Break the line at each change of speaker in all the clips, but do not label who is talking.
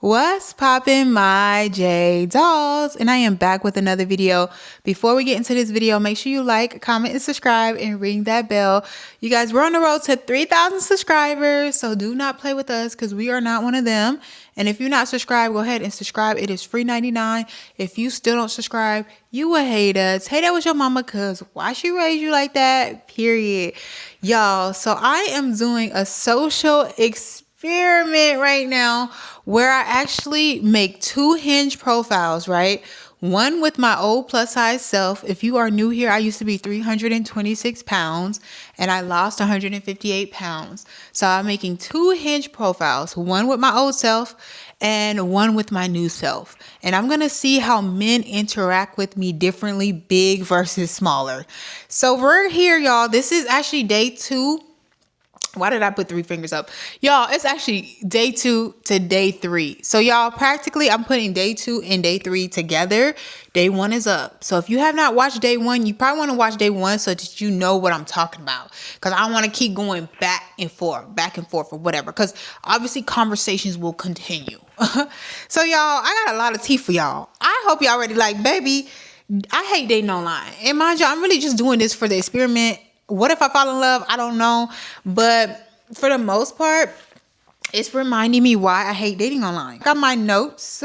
What's poppin', my J dolls? And I am back with another video. Before we get into this video, make sure you like, comment, and subscribe and ring that bell. You guys, we're on the road to 3,000 subscribers, so do not play with us because we are not one of them. And if you're not subscribed, go ahead and subscribe. It is free 99. If you still don't subscribe, you a hater. Say that with your mama because why she raised you like that? Period. Y'all, so I am doing a social experiment right now where I actually make two Hinge profiles, right? One with my old plus size self. If you are new here, I used to be 326 pounds and I lost 158 pounds. So I'm making two Hinge profiles, one with my old self and one with my new self. And I'm going to see how men interact with me differently, big versus smaller. So we're here, y'all. This is actually day 2. Why did I put 3 fingers up? Y'all, it's actually day 2 to day 3. So y'all, practically I'm putting day 2 and day 3 together. Day 1 is up. So if you have not watched day 1, you probably want to watch day 1 so that you know what I'm talking about. Because I want to keep going back and forth or whatever. Because obviously conversations will continue. So y'all, I got a lot of tea for y'all. I hope y'all ready. Like, baby, I hate dating online. And mind you, I'm really just doing this for the experiment. What if I fall in love? I don't know. But for the most part, it's reminding me why I hate dating online. Got my notes.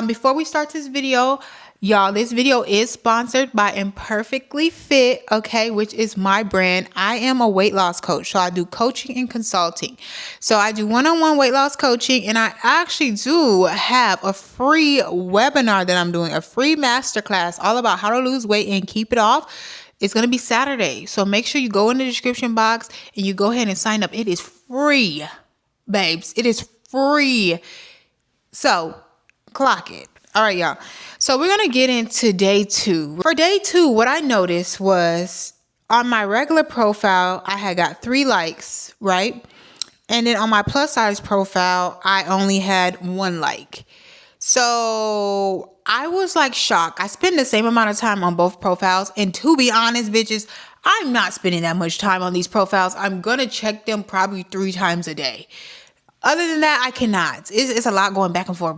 Before we start this video, y'all, this video is sponsored by Imperfectly Fit, okay, which is my brand. I am a weight loss coach, so I do coaching and consulting. So I do one-on-one weight loss coaching, and I actually do have a free webinar that I'm doing, a free masterclass all about how to lose weight and keep it off. It's going to be Saturday. So make sure you go in the description box and you go ahead and sign up. It is free, babes. It is free. So clock it. All right, y'all. So we're going to get into day 2. For day 2, what I noticed was on my regular profile, I had got 3 likes, right? And then on my plus size profile, I only had 1 like. So I was like shocked. I spend the same amount of time on both profiles. And to be honest, bitches, I'm not spending that much time on these profiles. I'm going to check them probably 3 times a day. Other than that, I cannot. It's a lot going back and forth.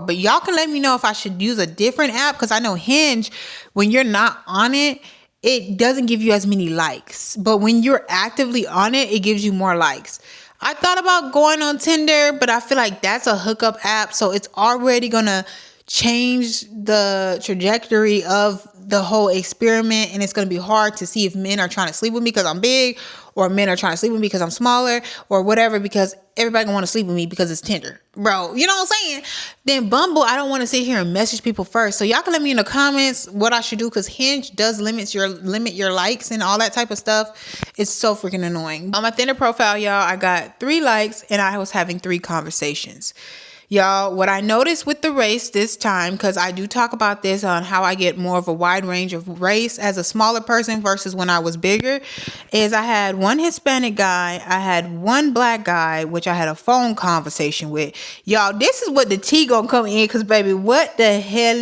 But y'all can let me know if I should use a different app. Because I know Hinge, when you're not on it, it doesn't give you as many likes. But when you're actively on it, it gives you more likes. I thought about going on Tinder, but I feel like that's a hookup app. So it's already going to change the trajectory of the whole experiment. And it's going to be hard to see if men are trying to sleep with me because I'm big, or men are trying to sleep with me because I'm smaller, or whatever, because everybody gonna want to sleep with me because it's Tinder. Bro, you know what I'm saying? Then Bumble, I don't want to sit here and message people first. So y'all can let me in the comments what I should do, because Hinge does limit your likes and all that type of stuff. It's so freaking annoying. On my Tinder profile, y'all, I got 3 likes and I was having 3 conversations. Y'all, what I noticed with the race this time, because I do talk about this on how I get more of a wide range of race as a smaller person versus when I was bigger, is I had 1 Hispanic guy, I had 1 black guy, which I had a phone conversation with. Y'all, this is what the tea gonna come in, because baby, what the hell?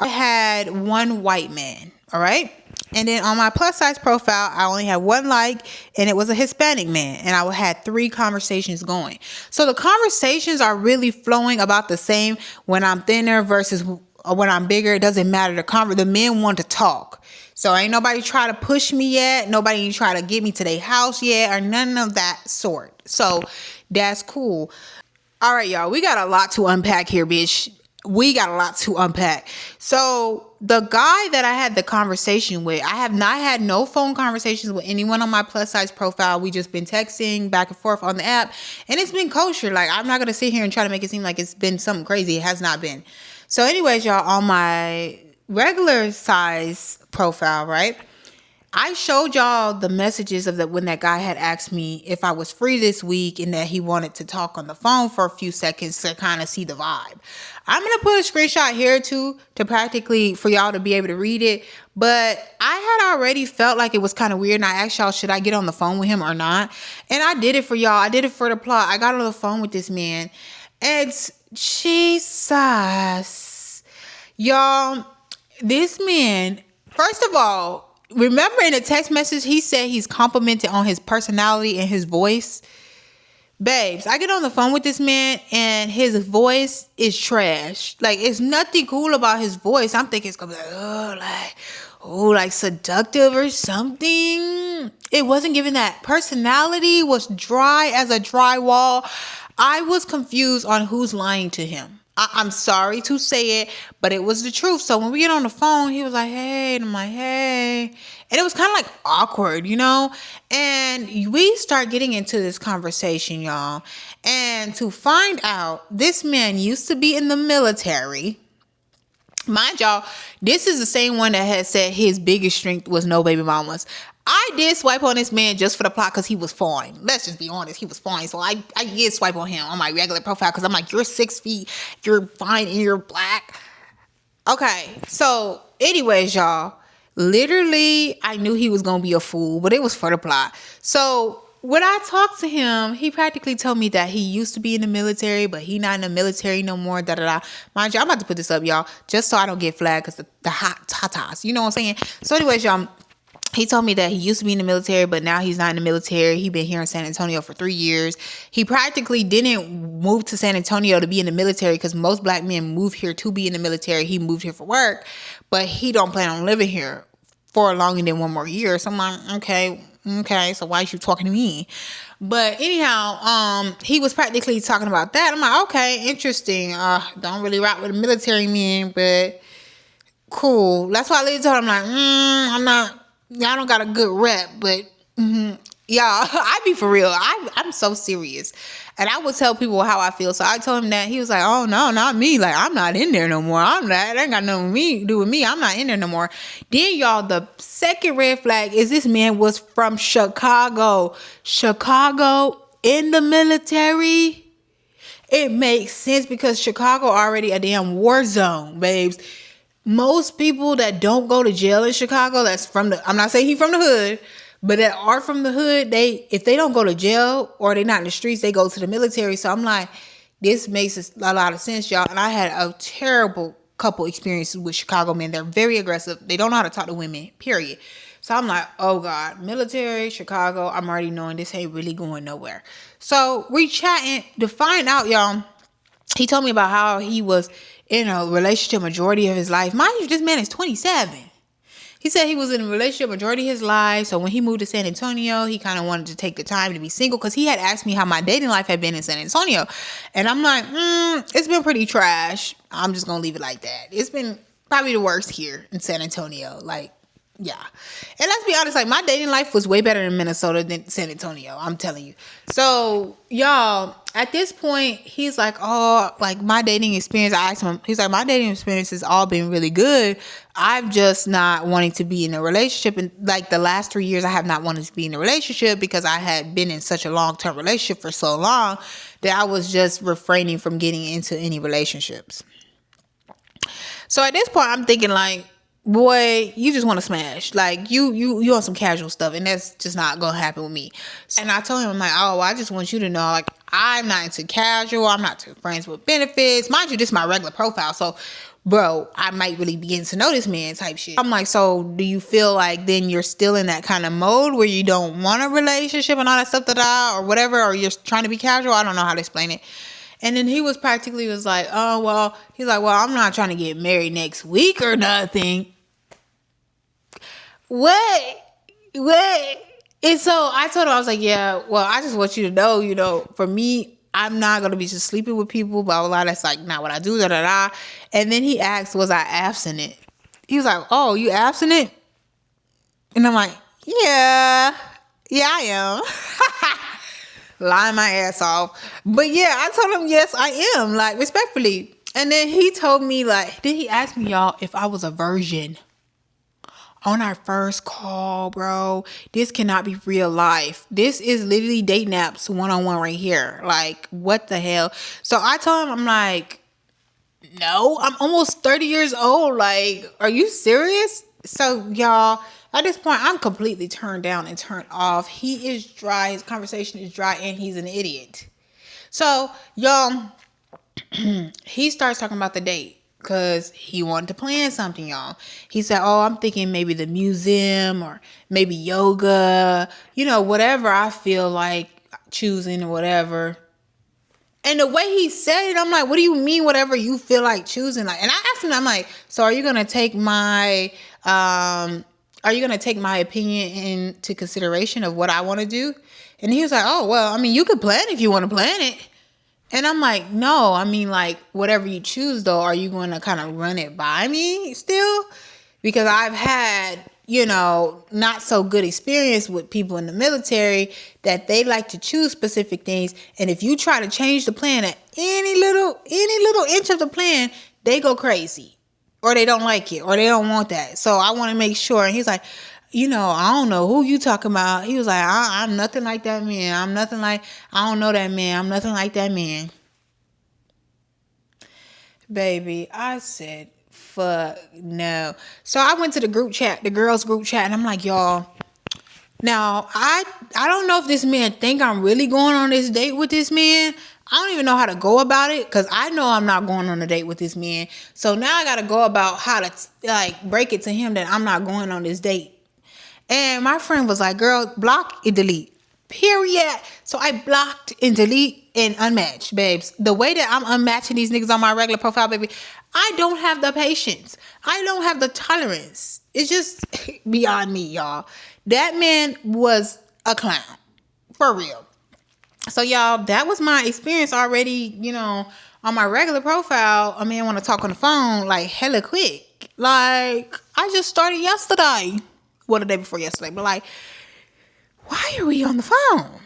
I had 1 white man, all right? And then on my plus size profile, I only had 1 like, and it was a Hispanic man. And I had 3 conversations going. So the conversations are really flowing about the same when I'm thinner versus when I'm bigger. It doesn't matter. The men want to talk. So ain't nobody try to push me yet. Nobody try to get me to their house yet, or none of that sort. So that's cool. All right, y'all. We got a lot to unpack here, bitch. We got a lot to unpack. So the guy that I had the conversation with, I have not had no phone conversations with anyone on my plus size profile. We just been texting back and forth on the app, and it's been kosher. Like, I'm not going to sit here and try to make it seem like it's been something crazy. It has not been. So anyways, y'all, on my regular size profile, right? I showed y'all the messages of when that guy had asked me if I was free this week and that he wanted to talk on the phone for a few seconds to kind of see the vibe. I'm going to put a screenshot here too to practically for y'all to be able to read it. But I had already felt like it was kind of weird. And I asked y'all, should I get on the phone with him or not? And I did it for y'all. I did it for the plot. I got on the phone with this man. And Jesus. Y'all, this man, first of all, remember in the text message, he said he's complimented on his personality and his voice. Babes, I get on the phone with this man and his voice is trash. Like, it's nothing cool about his voice. I'm thinking it's gonna be like, like seductive or something. It wasn't giving that. Personality was dry as a drywall. I was confused on who's lying to him. I'm sorry to say it, but it was the truth. So when we get on the phone, he was like, hey, and I'm like, hey. And it was kind of like awkward, you know? And we start getting into this conversation, y'all. And to find out, this man used to be in the military. Mind y'all, this is the same one that had said his biggest strength was no baby mamas. I did swipe on this man just for the plot because he was fine. Let's just be honest, he was fine. So I did swipe on him on my regular profile because I'm like, you're 6 feet, you're fine, and you're black. Okay, so anyways, y'all, literally, I knew he was going to be a fool, but it was for the plot. So when I talked to him, he practically told me that he used to be in the military, but he not in the military no more, da-da-da. Mind you, I'm about to put this up, y'all, just so I don't get flagged because the hot tatas, you know what I'm saying? So anyways, y'all, he told me that he used to be in the military, but now he's not in the military. He been here in San Antonio for 3 years. He practically didn't move to San Antonio to be in the military because most black men move here to be in the military. He moved here for work, but he don't plan on living here for longer than 1 more year. So I'm like, okay, so why are you talking to me? But anyhow, he was practically talking about that. I'm like, okay, interesting. Don't really rock with the military men, but cool. That's why I later told him, like, I'm not. Y'all don't got a good rep, but y'all, I be for real. I'm so serious. And I would tell people how I feel. So I told him that. He was like, oh, no, not me. Like, I'm not in there no more. It ain't got nothing to do with me. I'm not in there no more. Then, y'all, the second red flag is this man was from Chicago. Chicago in the military. It makes sense because Chicago already a damn war zone, babes. Most people that don't go to jail in Chicago, that's from the, I'm not saying he from the hood, but that are from the hood, if they don't go to jail or they're not in the streets, they go to the military. So I'm like, this makes a lot of sense, y'all. And I had a terrible couple experiences with Chicago men. They're very aggressive. They don't know how to talk to women, period. So I'm like, oh God, military, Chicago, I'm already knowing this ain't really going nowhere. So we chatting to find out, y'all. He told me about how he was in a relationship majority of his life. Mind you, this man is 27. He said he was in a relationship majority of his life. So when he moved to San Antonio, he kind of wanted to take the time to be single because he had asked me how my dating life had been in San Antonio. And I'm like, it's been pretty trash. I'm just going to leave it like that. It's been probably the worst here in San Antonio. Like, yeah. And let's be honest, like my dating life was way better in Minnesota than San Antonio. I'm telling you. So y'all, at this point, he's like, oh, like my dating experience. I asked him, he's like, my dating experience has all been really good. I'm just not wanting to be in a relationship. And like the last 3 years, I have not wanted to be in a relationship because I had been in such a long-term relationship for so long that I was just refraining from getting into any relationships. So at this point, I'm thinking like, boy, you just want to smash. Like you on some casual stuff, and that's just not gonna happen with me. And I told him, I'm like, oh, I just want you to know, like, I'm not into casual. I'm not into friends with benefits. Mind you, this is my regular profile. So, bro, I might really begin to know this man type shit. I'm like, so do you feel like then you're still in that kind of mode where you don't want a relationship and all that stuff or whatever, or you're trying to be casual? I don't know how to explain it. And then he was like, oh, well, he's like, well, I'm not trying to get married next week or nothing. What? And so I told him, I was like, yeah, well, I just want you to know, for me, I'm not going to be just sleeping with people, blah, blah, blah. That's like not what I do, da, da, da. And then he asked, was I abstinent? He was like, oh, you abstinent? And I'm like, yeah, I am. Lying my ass off. But yeah, I told him, yes, I am, like, respectfully. And then he told me, like, then he asked me, y'all, if I was a virgin. On our first call, bro. This cannot be real life. This is literally dating apps one-on-one right here. Like, what the hell? So I told him, I'm like, no, I'm almost 30 years old. Like, are you serious? So, y'all, at this point, I'm completely turned down and turned off. He is dry. His conversation is dry, and he's an idiot. So, y'all, he starts talking about the date. Because he wanted to plan something, y'all. He said, oh, I'm thinking maybe the museum or maybe yoga, whatever I feel like choosing or whatever. And the way he said it, I'm like, what do you mean whatever you feel like choosing? Like, and I asked him, I'm like, so are you gonna take my opinion into consideration of what I want to do? And he was like, oh, well, I mean, you could plan if you want to plan it. And I'm like, no, I mean, like, whatever you choose, though, are you going to kind of run it by me still? Because I've had, not so good experience with people in the military that they like to choose specific things. And if you try to change the plan at any little inch of the plan, they go crazy or they don't like it or they don't want that. So I want to make sure. And he's like, I don't know who you talking about. He was like, I'm nothing like that man. I don't know that man. I'm nothing like that man. Baby, I said, fuck no. So I went to the group chat, the girls group chat, and I'm like, y'all, now I don't know if this man think I'm really going on this date with this man. I don't even know how to go about it because I know I'm not going on a date with this man. So now I got to go about how to break it to him that I'm not going on this date. And my friend was like, girl, block and delete. Period. So I blocked and delete and unmatched, babes. The way that I'm unmatching these niggas on my regular profile, baby, I don't have the patience. I don't have the tolerance. It's just beyond me, y'all. That man was a clown. For real. So, y'all, that was my experience already, on my regular profile. A man want to talk on the phone, like, hella quick. Like, I just started yesterday. Well, the day before yesterday. But, like, why are we on the phone?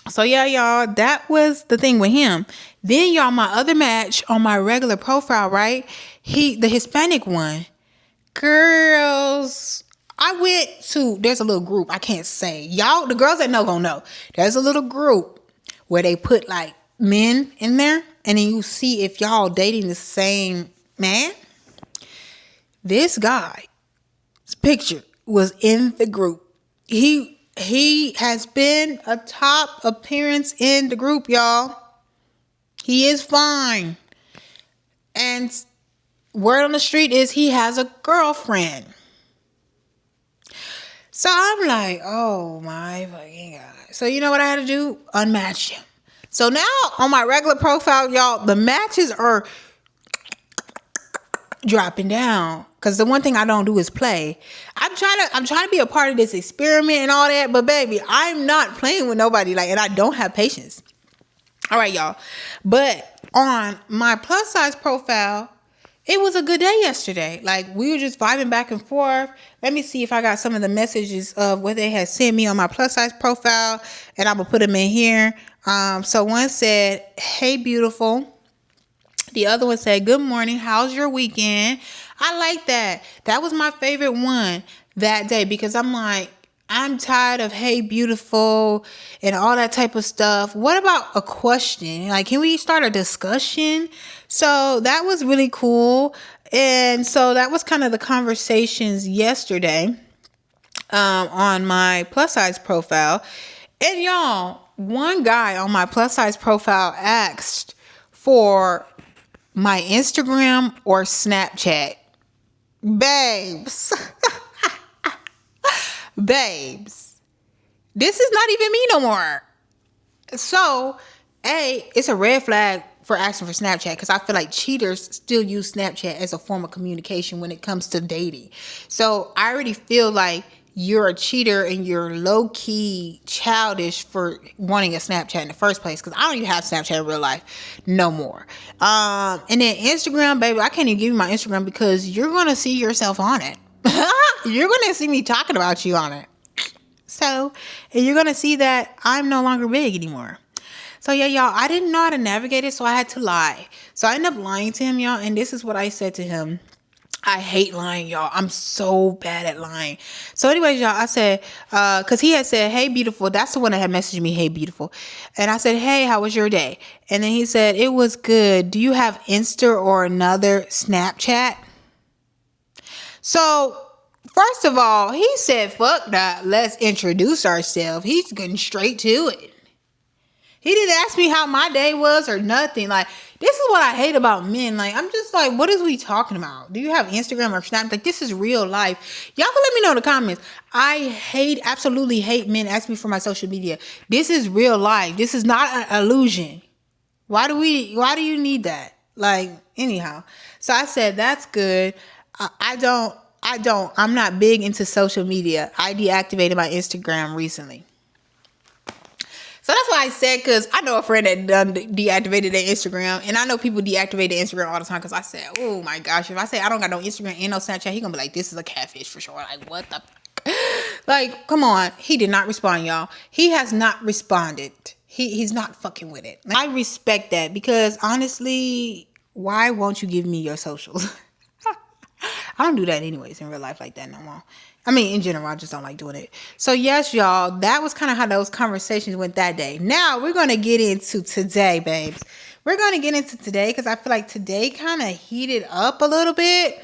So, yeah, y'all, that was the thing with him. Then, y'all, my other match on my regular profile, right? The Hispanic one. Girls, I went to, there's a little group, I can't say. Y'all, the girls that know gonna know. There's a little group where they put, like, men in there. And then you see if y'all dating the same man. This guy's picture was in the group. He has been a top appearance in the group, y'all. He is fine. And word on the street is he has a girlfriend. So I'm like, oh my fucking God. So you know what I had to do? Unmatch him. So now on my regular profile, y'all, the matches are dropping down. Because the one thing I don't do is play. I'm trying to be a part of this experiment and all that. But baby, I'm not playing with nobody. And I don't have patience. All right, y'all. But on my plus size profile, it was a good day yesterday. Like, we were just vibing back and forth. Let me see if I got some of the messages of what they had sent me on my plus size profile. And I'm going to put them in here. So one said, hey, beautiful. The other one said, good morning. How's your weekend? I like that. That was my favorite one that day because I'm like, I'm tired of hey, beautiful and all that type of stuff. What about a question? Like, can we start a discussion? So that was really cool. And so that was kind of the conversations yesterday on my plus size profile. And y'all, one guy on my plus size profile asked for my Instagram or Snapchat. Babes. Babes. This is not even me no more. So, it's a red flag for asking for Snapchat because I feel like cheaters still use Snapchat as a form of communication when it comes to dating. So, I already feel like you're a cheater and you're low-key childish for wanting a Snapchat in the first place because I don't even have Snapchat in real life no more. And then Instagram, baby, I can't even give you my Instagram because you're going to see yourself on it. You're going to see me talking about you on it. So, and you're going to see that I'm no longer big anymore. So, yeah, y'all, I didn't know how to navigate it, so I had to lie. So, I ended up lying to him, y'all, and this is what I said to him. I hate lying, y'all. I'm so bad at lying. So anyways, y'all, I said, because he had said, hey, beautiful. That's the one that had messaged me, hey, beautiful. And I said, hey, how was your day? And then he said, it was good. Do you have Insta or another Snapchat? So first of all, he said, fuck that. Let's introduce ourselves. He's getting straight to it. He didn't ask me how my day was or nothing. Like, This is what I hate about men. Like, I'm just like, what is we talking about? Do you have Instagram or Snap? Like, this is real life. Y'all can let me know in the comments. I absolutely hate men asking me for my social media. This is real life. This is not an illusion. Why do you need that? Like, anyhow. So I said, that's good. I'm not big into social media. I deactivated my Instagram recently. So that's why I said, because I know a friend that done deactivated their Instagram, and I know people deactivate their Instagram all the time, because I said, oh my gosh, if I say I don't got no Instagram and no Snapchat, he gonna be like, this is a catfish for sure. Like, what the like, come on. He did not respond, y'all. He has not responded. He's not fucking with it. I respect that, because honestly, why won't you give me your socials? I don't do that anyways in real life like that no more. I mean, in general, I just don't like doing it. So yes, y'all, that was kind of how those conversations went that day. Now we're going to get into today, babes. We're going to get into today, because I feel like today kind of heated up a little bit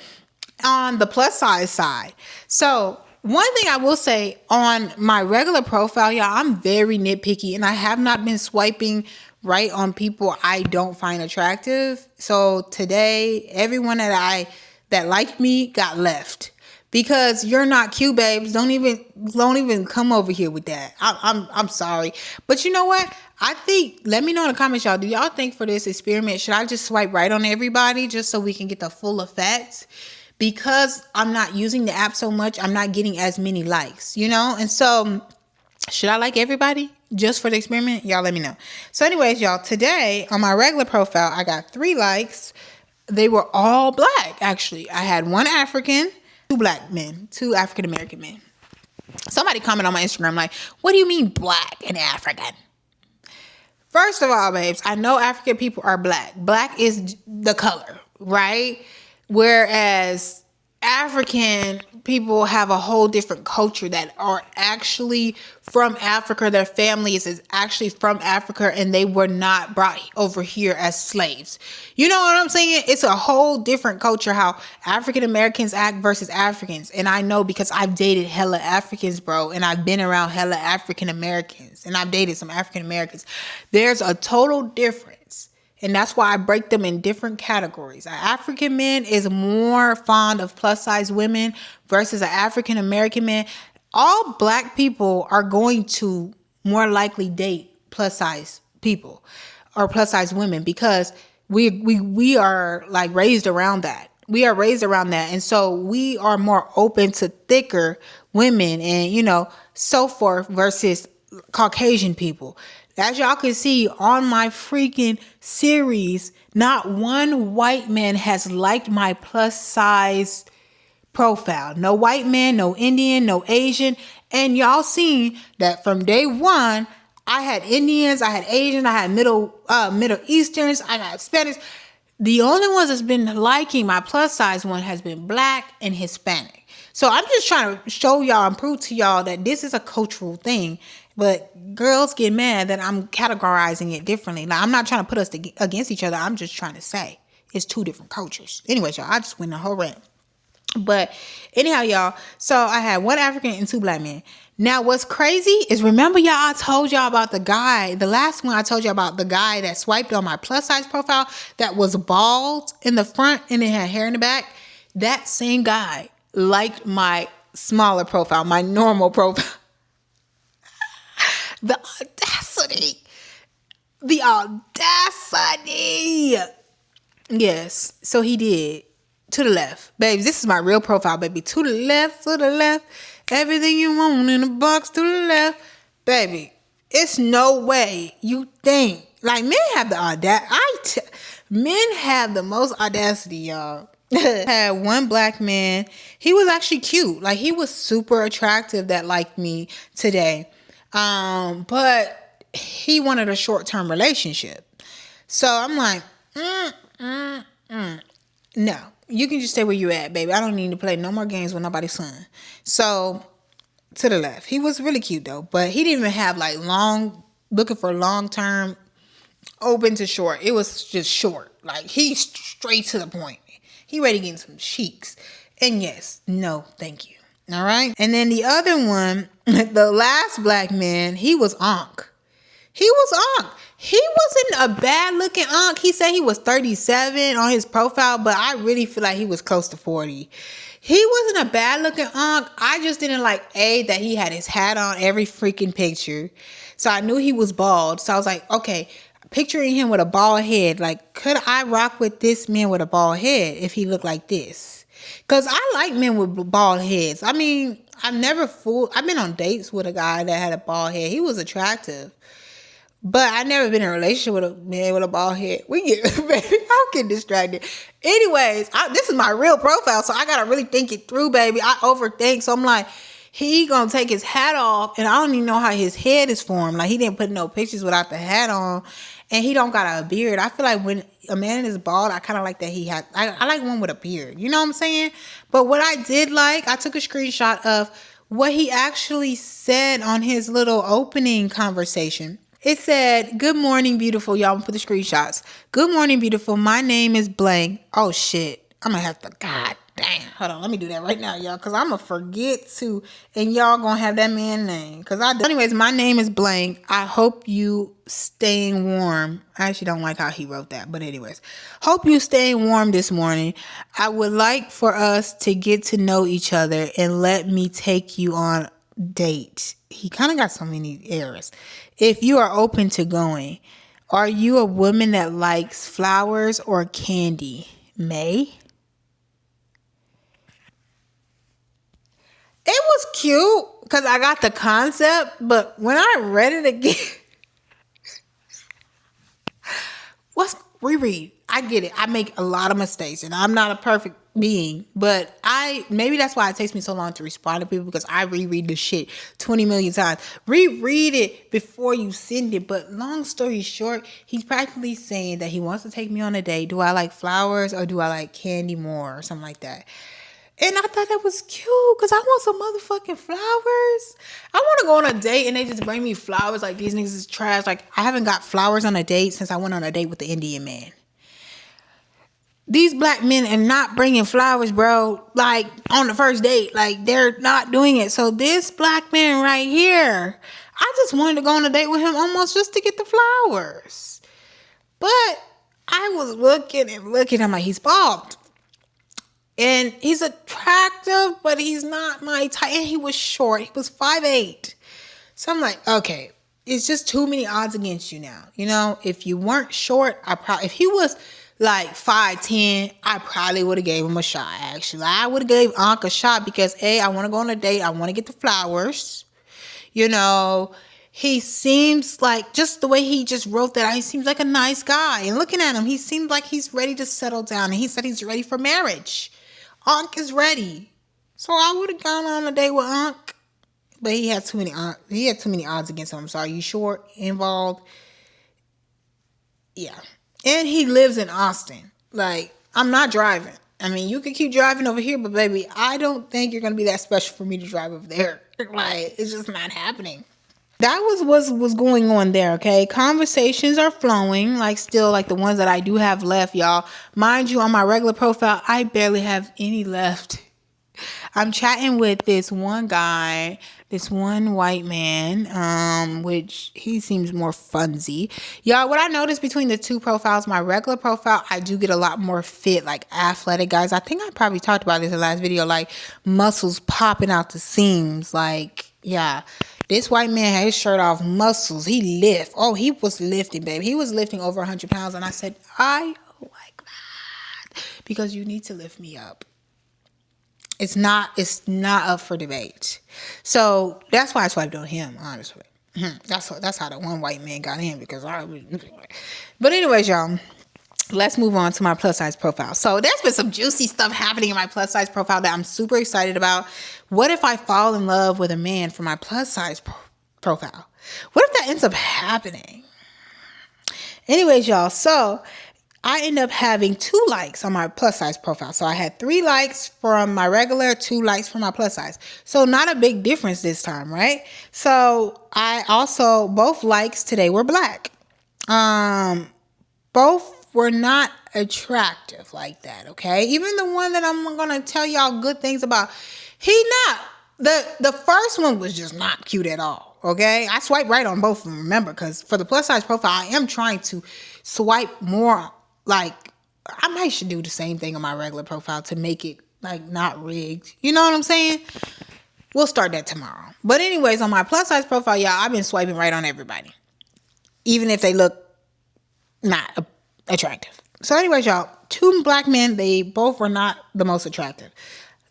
on the plus size side. So one thing I will say, on my regular profile, y'all, I'm very nitpicky, and I have not been swiping right on people I don't find attractive. So today, everyone that liked me got left, because you're not cute, babes. Don't even come over here with that. I'm sorry, but you know what? I think, let me know in the comments, y'all. Do y'all think for this experiment, should I just swipe right on everybody just so we can get the full effect? Because I'm not using the app so much, I'm not getting as many likes, you know? And so, should I like everybody just for the experiment? Y'all let me know. So anyways, y'all, today on my regular profile, I got 3 likes. They were all black, actually. I had 1 African, 2 black men, 2 African American men. Somebody comment on my Instagram like, what do you mean black and African? First of all, babes, I know African people are black. Black is the color, right? Whereas African people have a whole different culture that are actually from Africa. Their families is actually from Africa, and they were not brought over here as slaves. You know what I'm saying? It's a whole different culture how African Americans act versus Africans. And I know, because I've dated hella Africans, bro, and I've been around hella African Americans, and I've dated some African Americans. There's a total difference. And that's why I break them in different categories. An African man is more fond of plus size women versus an African American man. All black people are going to more likely date plus size people or plus size women, because we are like raised around that. We are raised around that. And so we are more open to thicker women and, you know, so forth, versus Caucasian people. As y'all can see on my freaking series, not one white man has liked my plus size profile. No white man, no Indian, no Asian. And y'all seen that from day one, I had Indians, I had Asians, I had Middle Easterns, I had Spanish. The only ones that's been liking my plus size one has been black and Hispanic. So I'm just trying to show y'all and prove to y'all that this is a cultural thing. But girls get mad that I'm categorizing it differently. Now, I'm not trying to put us against each other. I'm just trying to say it's 2 different cultures. Anyways, y'all, I just went a whole rant. But anyhow, y'all, so I had 1 African and 2 black men. Now, what's crazy is, remember, y'all, I told y'all about the guy, the last one I told you about, the guy that swiped on my plus size profile that was bald in the front and then had hair in the back. That same guy liked my smaller profile, my normal profile. The audacity. The audacity. Yes, so he did. To the left. Babes, this is my real profile, baby. To the left, to the left. Everything you want in a box, to the left. Baby, it's no way you think. Like, men have the audacity. Men have the most audacity, y'all. Had 1 black man. He was actually cute. Like, he was super attractive that liked me today. But he wanted a short-term relationship. So I'm like, no, you can just stay where you at, baby. I don't need to play no more games with nobody's son. So to the left, he was really cute though, but he didn't even have like looking for long-term, open to short. It was just short. Like, he's straight to the point. He ready to get some cheeks. And yes, no, thank you. All right. And then the other one, the last black man, he was Ankh. He was Unc. He wasn't a bad looking Unc. He said he was 37 on his profile, but I really feel like he was close to 40. He wasn't a bad looking Unc. I just didn't like that he had his hat on every freaking picture. So I knew he was bald. So I was like, okay, picturing him with a bald head, like, could I rock with this man with a bald head if he looked like this? Because I like men with bald heads. I mean, I've been on dates with a guy that had a bald head. He was attractive. But I never been in a relationship with a man with a bald head. I'm getting distracted. Anyways, this is my real profile, so I gotta really think it through, baby. I overthink, so I'm like, he gonna take his hat off, and I don't even know how his head is formed. Like, he didn't put no pictures without the hat on, and he don't got a beard. I feel like when a man is bald, I kind of like that he had. I like one with a beard. You know what I'm saying? But what I did like, I took a screenshot of what he actually said on his little opening conversation. It said, "Good morning, beautiful." Y'all put the screenshots. "Good morning, beautiful. My name is blank." Oh, shit. I'm going to have to, God damn. Hold on. Let me do that right now, y'all. Because I'm going to forget to. And y'all going to have that man's name. Anyways, my name is blank. I hope you staying warm. I actually don't like how he wrote that. But anyways. Hope you staying warm this morning. I would like for us to get to know each other and let me take you on date. He kind of got so many errors. If you are open to going, are you a woman that likes flowers or candy? May? It was cute because I got the concept, but when I read it again, reread. I get it. I make a lot of mistakes and I'm not a perfect being, but maybe that's why it takes me so long to respond to people, because I reread the shit 20 million times. Reread it before you send it. But long story short, he's practically saying that he wants to take me on a date. Do I like flowers or do I like candy more or something like that? And I thought that was cute because I want some motherfucking flowers. I want to go on a date and they just bring me flowers like these niggas is trash. Like, I haven't got flowers on a date since I went on a date with the Indian man. These black men are not bringing flowers, bro. Like, on the first date. Like, they're not doing it. So this black man right here, I just wanted to go on a date with him almost just to get the flowers. But I was looking and looking. I'm like, he's bald. And he's attractive, but he's not my type. And he was short. He was 5'8". So I'm like, okay, it's just too many odds against you now. You know, if you weren't short, if he was like 5'10", I probably would have gave him a shot, actually. I would have gave Unc a shot because, A, I want to go on a date. I want to get the flowers. You know, he seems like, just the way he just wrote that, he seems like a nice guy. And looking at him, he seems like he's ready to settle down. And he said he's ready for marriage. Unc is ready. So I would have gone on a date with Unc. But he had too many odds against him. So are you short, involved? Yeah. And he lives in Austin. Like, I'm not driving. I mean, you can keep driving over here, but baby, I don't think you're going to be that special for me to drive over there. Like, it's just not happening. That was going on there, okay? Conversations are flowing, like still like the ones that I do have left, y'all. Mind you, on my regular profile, I barely have any left. I'm chatting with this one guy, this one white man, which he seems more funsy. Y'all, what I noticed between the two profiles, my regular profile, I do get a lot more fit, like athletic guys. I think I probably talked about this in the last video, like muscles popping out the seams, like, yeah. This white man had his shirt off, muscles. He lift. Oh, he was lifting, baby. He was lifting over 100 pounds. And I said, I like that because you need to lift me up. It's not up for debate. So that's why I swiped on him, honestly. That's how the one white man got in, because I was. But anyways, y'all, let's move on to my plus size profile. So there's been some juicy stuff happening in my plus size profile that I'm super excited about. What if I fall in love with a man for my plus size profile? What if that ends up happening? Anyways, y'all, so I end up having 2 likes on my plus size profile. So I had 3 likes from my regular, 2 likes from my plus size. So not a big difference this time, right? So both likes today were black. Both were not attractive like that, okay? Even the one that I'm going to tell y'all good things about, he not The first one was just not cute at all. Okay, I swiped right on both of them. Remember, because for the plus size profile, I am trying to swipe more. Like I might should do the same thing on my regular profile to make it like not rigged. You know what I'm saying? We'll start that tomorrow. But anyways, on my plus size profile, y'all, I've been swiping right on everybody, even if they look not attractive. So anyways, y'all, two black men, they both were not the most attractive.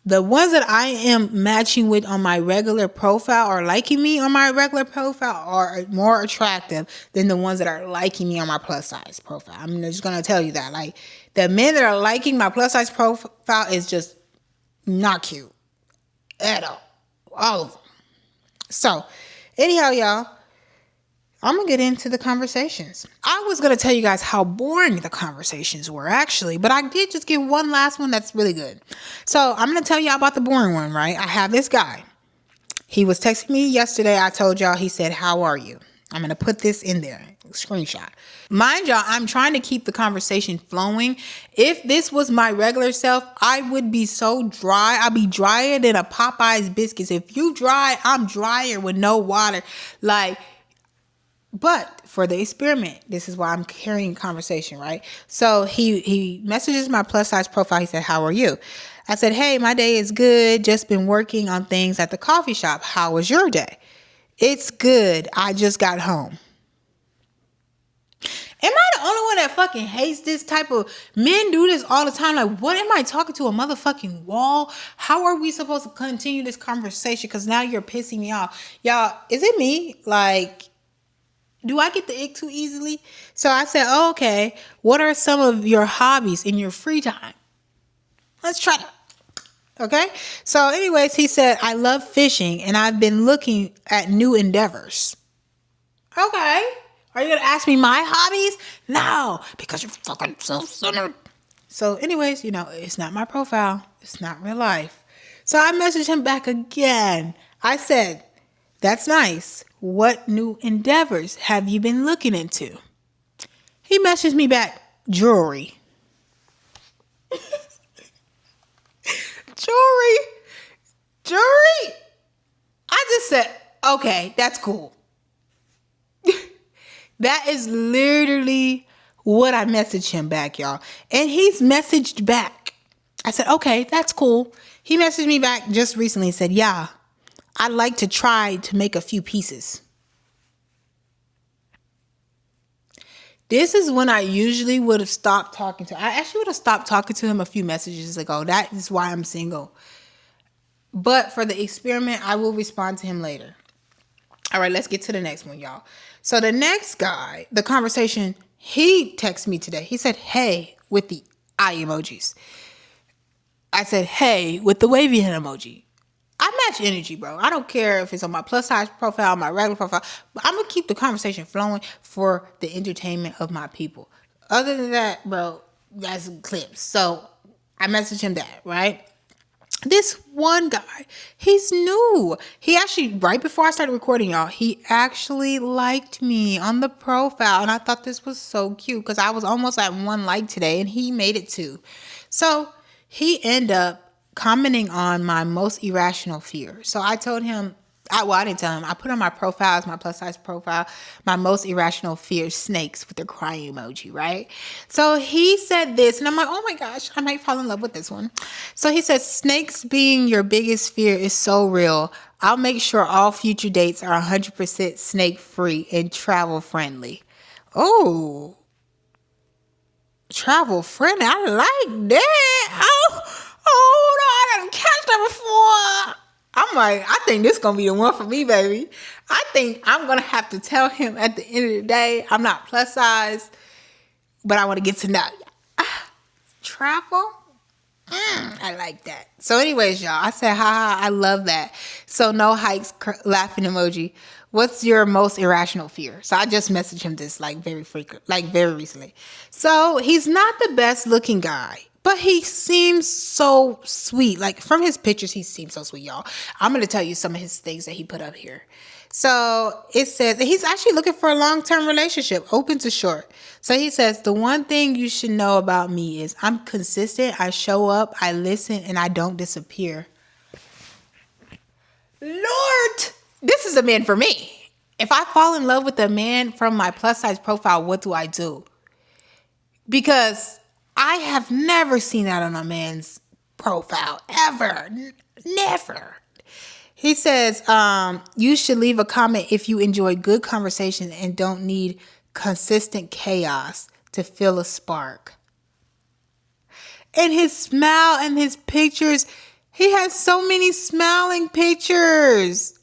The ones that I am matching with on my regular profile or liking me on my regular profile are more attractive than the ones that are liking me on my plus size profile. I'm just going to tell you that. Like, the men that are liking my plus size profile is just not cute at all. All of them. So, anyhow, y'all, I'm going to get into the conversations. I was going to tell you guys how boring the conversations were, actually, but I did just get one last one that's really good. So I'm going to tell y'all about the boring one, right? I have this guy. He was texting me yesterday. I told y'all, he said, "How are you?" I'm going to put this in there, screenshot. Mind y'all, I'm trying to keep the conversation flowing. If this was my regular self, I would be so dry. I'd be drier than a Popeye's biscuits. If you dry, I'm drier with no water. Like, but for the experiment, this is why I'm carrying conversation, right? So he messages my plus size profile. He said, "How are you?" I said, "Hey, my day is good. Just been working on things at the coffee shop. How was your day?" "It's good. I just got home." Am I the only one that fucking hates this type of men do this all the time? Like, what am I talking to a motherfucking wall? How are we supposed to continue this conversation? Because now you're pissing me off. Y'all, is it me? Like, do I get the ick too easily? So I said, "Oh, okay. What are some of your hobbies in your free time? Let's try that." Okay. So anyways, he said, "I love fishing and I've been looking at new endeavors." Okay. Are you going to ask me my hobbies? No, because you're fucking self-centered. So anyways, it's not my profile. It's not real life. So I messaged him back again. I said, "That's nice. What new endeavors have you been looking into?" He messaged me back, "Jewelry." Jewelry. Jewelry. I just said, "Okay, that's cool." That is literally what I messaged him back, y'all. And he's messaged back. I said, "Okay, that's cool." He messaged me back just recently and said, "Yeah, I'd like to try to make a few pieces." This is when I usually would have stopped talking to him. I actually would have stopped talking to him a few messages ago. That is why I'm single. But for the experiment, I will respond to him later. All right, let's get to the next one, y'all. So the next guy, the conversation, he texted me today. He said, "Hey," with the eye emojis. I said, "Hey," with the wavy hand emoji. I match energy, bro. I don't care if it's on my plus size profile, my regular profile, but I'm going to keep the conversation flowing for the entertainment of my people. Other than that, bro, that's clips. So I messaged him that, right? This one guy, he's new. He actually, right before I started recording, y'all, he actually liked me on the profile. And I thought this was so cute because I was almost at 1 like today and he made it 2. So he ended up commenting on my most irrational fear. So I told him, I didn't tell him. I put on my profile, as my plus size profile, my most irrational fear, snakes, with the crying emoji, right? So he said this, and I'm like, oh my gosh, I might fall in love with this one. So he said, "Snakes being your biggest fear is so real. I'll make sure all future dates are 100% snake free and travel friendly." Oh, travel friendly. I like that. Oh, no, I didn't catch that before. I'm like, I think this gonna be the one for me, baby. I think I'm gonna have to tell him at the end of the day, I'm not plus size, but I want to get to know you. Travel? I like that. So anyways, y'all, I said, haha, I love that. So no hikes, laughing emoji. What's your most irrational fear? So I just messaged him this like very recently. So he's not the best looking guy, but he seems so sweet. Like from his pictures, he seems so sweet, y'all. I'm going to tell you some of his things that he put up here. So it says that he's actually looking for a long-term relationship, open to short. So he says, "The one thing you should know about me is I'm consistent. I show up, I listen, and I don't disappear." Lord, this is a man for me. If I fall in love with a man from my plus size profile, what do I do? Because I have never seen that on a man's profile, ever. Never. He says, you should leave a comment if you enjoy good conversation and don't need consistent chaos to feel a spark. And his smile and his pictures, he has so many smiling pictures.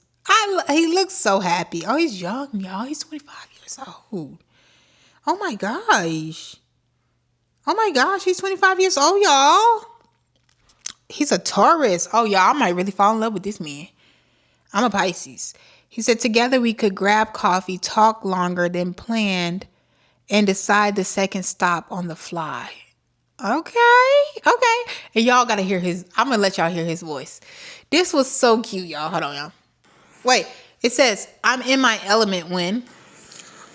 He looks so happy. Oh, he's young, y'all. He's 25 years old. Oh my gosh. Oh my gosh, he's 25 years old, y'all. He's a Taurus. Oh, y'all, I might really fall in love with this man. I'm a Pisces. He said, together we could grab coffee, talk longer than planned, and decide the second stop on the fly. Okay. And y'all got to hear I'm going to let y'all hear his voice. This was so cute, y'all. Hold on, y'all. Wait, it says, I'm in my element when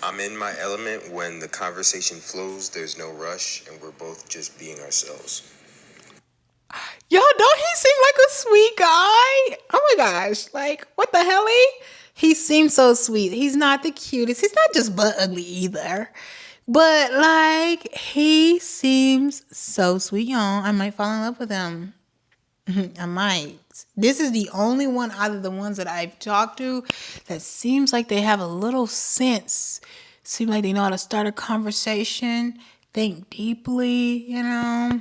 the conversation flows, there's no rush, and we're both just being ourselves.
Y'all, don't he seem like a sweet guy? Oh my gosh. Like, what the hell? He seems so sweet. He's not the cutest. He's not just butt ugly either. But, like, he seems so sweet, y'all. I might fall in love with him. I might. This is the only one out of the ones that I've talked to that seems like they have a little sense. Seem like they know how to start a conversation, think deeply, you know.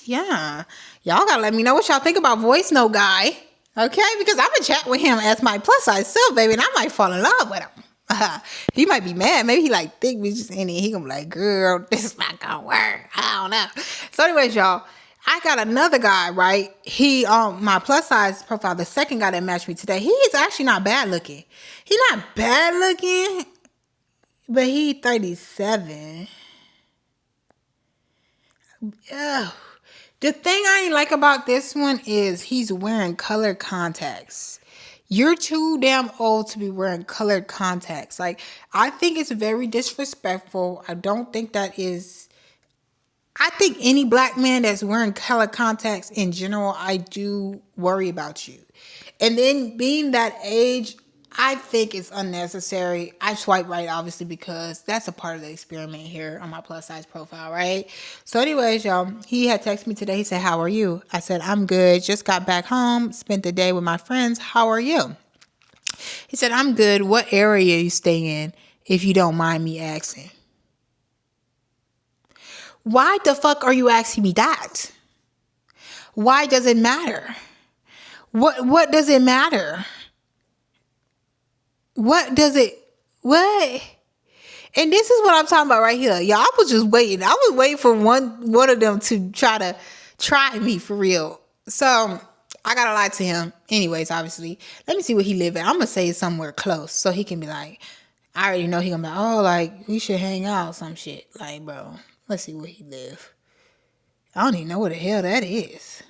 Yeah. Y'all gotta let me know what y'all think about voice note guy. Okay? Because I'm gonna chat with him as my plus size self, baby, and I might fall in love with him. He might be mad. Maybe he like think bitches in it. He gonna be like, girl, this is not gonna work. I don't know. So anyways, y'all, I got another guy, right? He on my plus size profile, the second guy that matched me today, he is actually not bad looking. He not bad looking, but he 37. Ugh. The thing I ain't like about this one is he's wearing colored contacts. You're too damn old to be wearing colored contacts. Like, I think it's very disrespectful. I think any black man that's wearing colored contacts in general, I do worry about you. And then being that age, I think it's unnecessary. I swipe right, obviously, because that's a part of the experiment here on my plus size profile, right? So anyways, y'all, he had texted me today. He said, how are you? I said, I'm good. Just got back home. Spent the day with my friends. How are you? He said, I'm good. What area you stay in, if you don't mind me asking? Why the fuck are you asking me that? Why does it matter? What does it matter? What? And this is what I'm talking about right here. Y'all, I was just waiting. I was waiting for one of them to try me for real. So I gotta lie to him. Anyways, obviously. Let me see where he live at. I'm gonna say somewhere close so he can be like, I already know he gonna be like, oh, like, we should hang out, some shit. Like, bro, let's see where he live. I don't even know where the hell that is.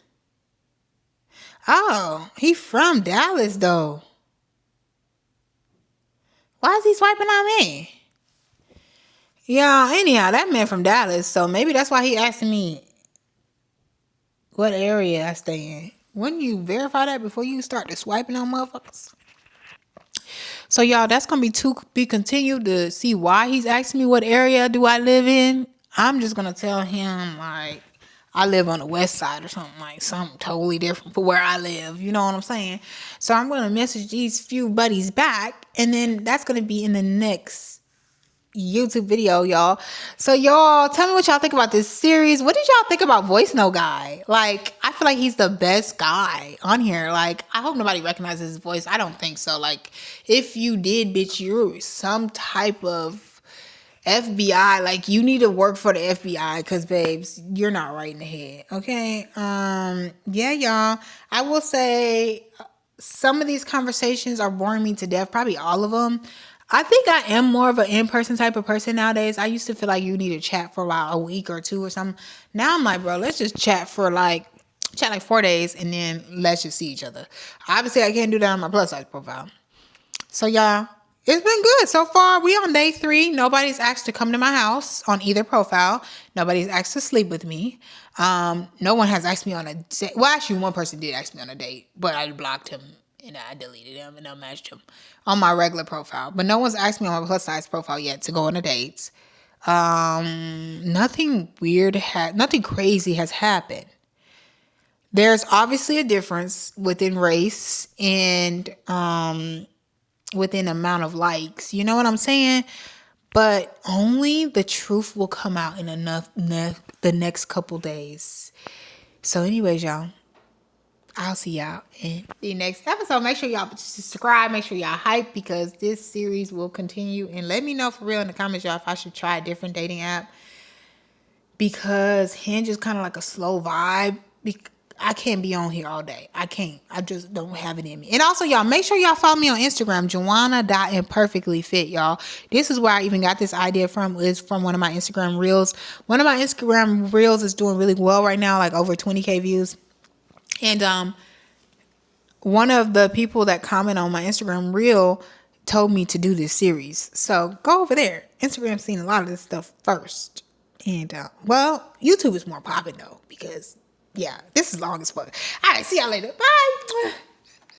Oh, he from Dallas though. Why is he swiping on me? Yeah, anyhow, that man from Dallas, so maybe that's why he asking me what area I stay in. Wouldn't you verify that before you start to swiping on motherfuckers? So y'all, that's gonna be to be continued to see why he's asking me what area do I live in. I'm just gonna tell him like I live on the west side or something totally different from where I live. You know what I'm saying? So I'm gonna message these few buddies back, and then that's gonna be in the next YouTube video, y'all. So y'all, tell me what y'all think about this series. What did y'all think about Voice Note Guy? Like, I feel like he's the best guy on here. Like, I hope nobody recognizes his voice. I don't think so. Like, if you did, bitch, you're some type of FBI. Like, you need to work for the FBI because, babes, you're not right in the head. Okay? Yeah, y'all. I will say some of these conversations are boring me to death. Probably all of them. I think I am more of an in-person type of person nowadays. I used to feel like you need to chat for about a week or two or something. Now I'm like, bro, let's just chat like 4 days and then let's just see each other. Obviously, I can't do that on my plus size profile. So y'all, it's been good so far. We on day 3. Nobody's asked to come to my house on either profile. Nobody's asked to sleep with me. No one has asked me on a date. Well, actually, one person did ask me on a date, but I blocked him and I deleted them and unmatched them on my regular profile. But no one's asked me on my plus size profile yet to go on a date. Nothing weird, nothing crazy has happened. There's obviously a difference within race and within amount of likes. You know what I'm saying? But only the truth will come out in the next couple days. So, anyways, y'all, I'll see y'all in the next episode. Make sure y'all subscribe. Make sure y'all hype because this series will continue. And let me know for real in the comments, y'all, if I should try a different dating app. Because Hinge is kind of like a slow vibe. I can't be on here all day. I can't. I just don't have it in me. And also, y'all, make sure y'all follow me on Instagram, Joanna.imperfectlyfit, y'all. This is where I even got this idea from, is from one of my Instagram reels. One of my Instagram reels is doing really well right now, like over 20K views. And one of the people that comment on my Instagram reel told me to do this series. So go over there. Instagram's seen a lot of this stuff first. And, well, YouTube is more popping, though, because, yeah, this is long as fuck. All right, see y'all later. Bye.